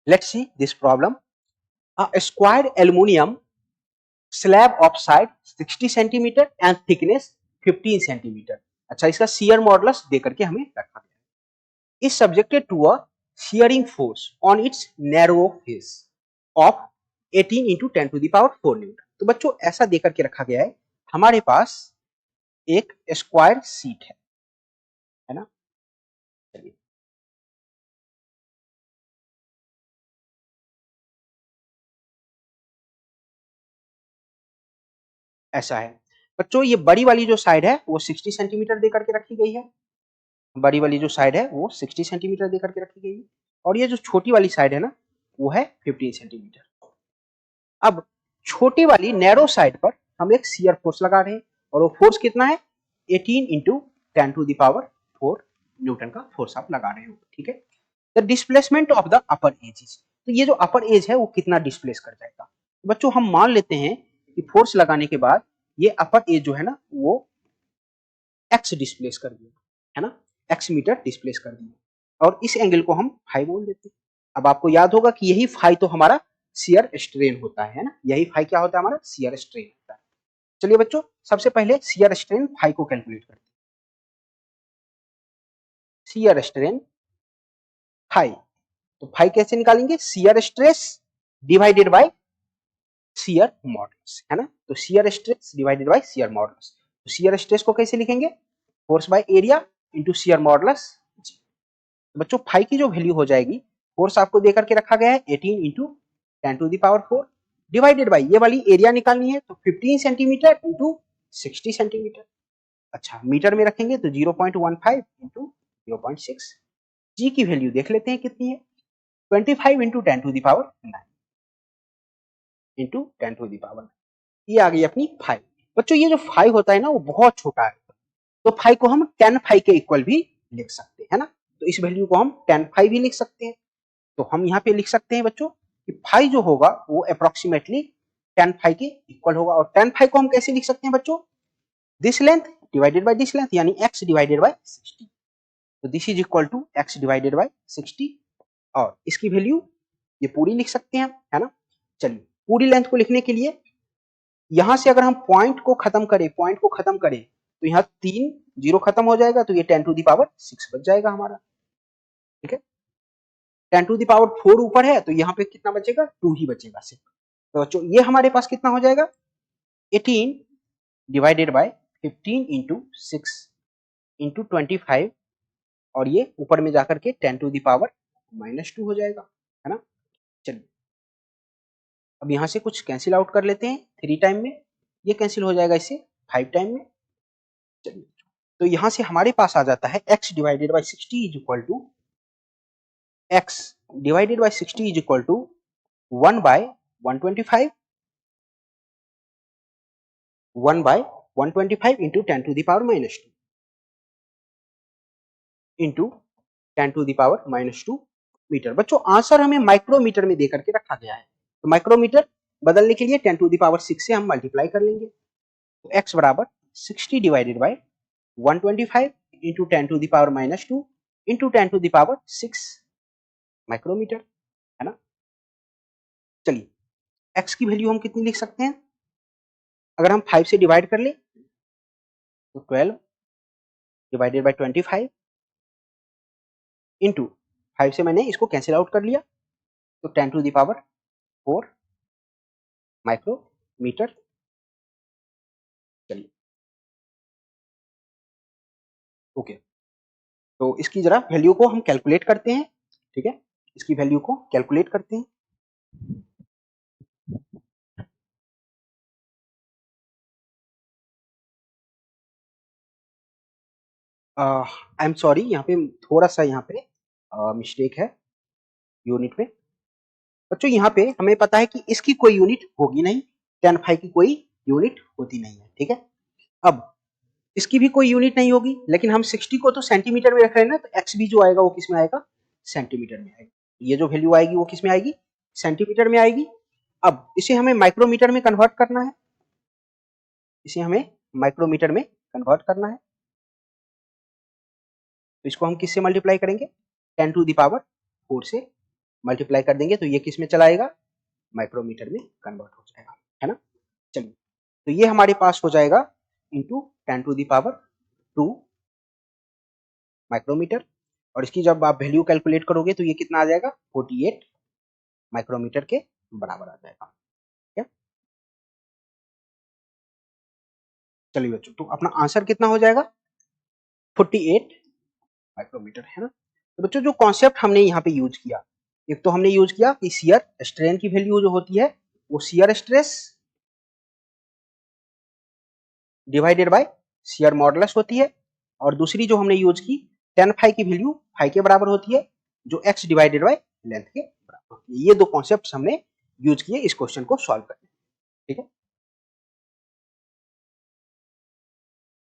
Let's see this problem. A square aluminum slab of side 60 centimetre and thickness 15 centimetre. अच्छा, इसका shear modulus दे करके हमें रखा गया is subjected to a shearing force on its narrow face of 18 into 10 to the power 4 Newton. तो बच्चों ऐसा दे करके रखा गया है, हमारे पास एक स्क्वायर सीट है ना. चलिए ऐसा है बच्चों, ये बड़ी वाली जो साइड है वो 60 सेंटीमीटर दे करके रखी गई है. बड़ी वाली जो साइड है वो 60 सेंटीमीटर दे करके रखी गई है और ये जो छोटी वाली साइड है ना वो है 15 सेंटीमीटर. अब छोटी वाली नैरो साइड पर हम एक शियर फोर्स लगा रहे हैं और वो फोर्स कितना है 18 into 10 to the power 4 newton का फोर्स आप लगा रहे हो. ठीक है. The displacement of the upper edge is, तो ये जो अपर एज है वो कितना डिस्प्लेस कर जाएगा. तो बच्चों हम मान लेते हैं कि फोर्स लगाने के बाद ये अपर एज जो है ना वो एक्स डिस्प्लेस कर दिया है ना, एक्स मीटर डिस्प्लेस कर दिया और इस एंगल को हम फाई बोल देते हैं. अब आपको याद होगा कि यही फाई तो हमारा शियर स्ट्रेन होता है ना, यही फाई क्या होता है हमारा शियर स्ट्रेन होता है. चलिए बच्चों सबसे पहले शियर स्ट्रेन फाई को कैलकुलेट करते हैं. शियर स्ट्रेन फाई, तो फाई कैसे निकालेंगे, shear stress divided by shear modulus है ना. तो shear stress divided by shear modulus, तो शियर स्ट्रेस को कैसे लिखेंगे, force by area into shear modulus. बच्चों फाई की जो वैल्यू हो जाएगी, फोर्स आपको देकर के रखा गया है 18 into 10 to the power 4 divided by ये वाली एरिया निकालनी है तो 15 सेंटीमीटर इंटू 60 सेंटीमीटर. अच्छा मीटर में रखेंगे तो 0.15 इंटू 0.6. जी की वैल्यू देख लेते हैं कितनी है, 25 into 10 to the power 9 into 10 to the power 9. ये आ गई अपनी फाइव. बच्चों ये जो फाइव होता है ना वो बहुत छोटा है, तो फाइव को हम 10 फाइव के इक्वल भी लिख सकते हैं ना. तो इस वैल्यू को हम 10 फाइव भी लिख सकते हैं. तो हम यहाँ पे लिख सकते हैं बच्चों कि फाइव जो होगा वो अप्रोक्सीमेटली 10 फाइव के इक्वल होगा. और 10 फाइव को हम कैसे लिख सकते हैं बच्चों, this length divided by this length यानी x डिवाइडेड बाय 60. तो this is equal to x divided by 60 और इसकी वैल्यू ये पूरी लिख सकते हैं है ना. चलिए पूरी लेंथ को लिखने के लिए यहां से अगर हम पॉइंट को खत्म करें तो यहाँ 3 जीरो खत्म हो जाएगा तो ये 10 टू द पावर 6 बच जाएगा हमारा. ठीक है, 10 टू द पावर 4 ऊपर है तो यहाँ पे कितना बचेगा 2 ही बचेगा सिर्फ. तो बच्चों ये हमारे पास कितना हो जाएगा 18 डिवाइडेड बाय 15 इंटू 6 इंटू 25 और ये ऊपर में जाकर के 10 टू द पावर -2 हो जाएगा है ना. चलिए अब यहाँ से कुछ कैंसिल आउट कर लेते हैं 3 टाइम में, ये कैंसिल हो जाएगा इससे 5 टाइम में. चलिए तो यहाँ से हमारे पास आ जाता है x divided by 60 is equal to x divided by 60 is equal to 1 by 125 into 10 to the power -2 into 10 to the power -2 metre. बच्चों आंसर हमें माइक्रोमीटर में देकर के रखा गया है, तो माइक्रोमीटर बदलने के लिए 10 टू द पावर 6 से हम मल्टीप्लाई कर लेंगे. तो x बराबर 60 divided by 125 into 10 to the power -2 into 10 to the power 6 micrometre है ना. चलिए x की वैल्यू हम कितनी लिख सकते हैं, अगर हम 5 से डिवाइड कर ले तो 12 डिवाइडेड बाय 25 इंटू 5 से मैंने इसको कैंसिल आउट कर लिया तो 10 टू द पावर 4 माइक्रोमीटर. चलिए ओके, तो इसकी जरा वैल्यू को हम कैलकुलेट करते हैं. ठीक है, इसकी वैल्यू को कैलकुलेट करते हैं. आई एम सॉरी, यहाँ पे थोड़ा सा यहाँ पे मिस्टेक है यूनिट में. बच्चों यहाँ पे हमें पता है कि इसकी कोई यूनिट होगी नहीं, 10 फाइव की कोई यूनिट होती नहीं है. ठीक है, अब इसकी भी कोई यूनिट नहीं होगी लेकिन हम 60 को तो सेंटीमीटर में रख रहे हैं ना, तो एक्स भी जो आएगा वो किस में आएगा, सेंटीमीटर में आएगा. ये जो वैल्यू आएगी वो किस में आएगी, सेंटीमीटर में आएगी. अब इसे हमें माइक्रोमीटर में कन्वर्ट करना है, इसे हमें माइक्रोमीटर में कन्वर्ट करना है. तो इसको हम किससे मल्टीप्लाई करेंगे, 10 टू द पावर 4 से मल्टीप्लाई कर देंगे तो ये किस में चला आएगा, माइक्रोमीटर में कन्वर्ट हो जाएगा, है ना। चलिए, तो ये हमारे पास हो जाएगा इंटू 10⁻² माइक्रोमीटर, और इसकी जब आप वैल्यू कैलकुलेट करोगे तो ये कितना आ जाएगा, 48 माइक्रोमीटर के बराबर आ जाएगा। ठीक है, चलिए बच्चों, तो अपना आंसर कितना हो जाएगा, 48 माइक्रोमीटर, है ना। तो बच्चों जो कॉन्सेप्ट हमने यहाँ पे यूज किया, एक तो हमने यूज किया कि शियर स्ट्रेन की वैल्यू जो होती है वो shear stress divided by shear modulus होती है, और दूसरी जो हमने यूज की tan फाई की वैल्यू फाई के बराबर होती है, जो x डिवाइडेड बाय लेंथ के बराबर होती है। ये दो कॉन्सेप्ट हमने यूज किए इस क्वेश्चन को सॉल्व करने में। ठीक है।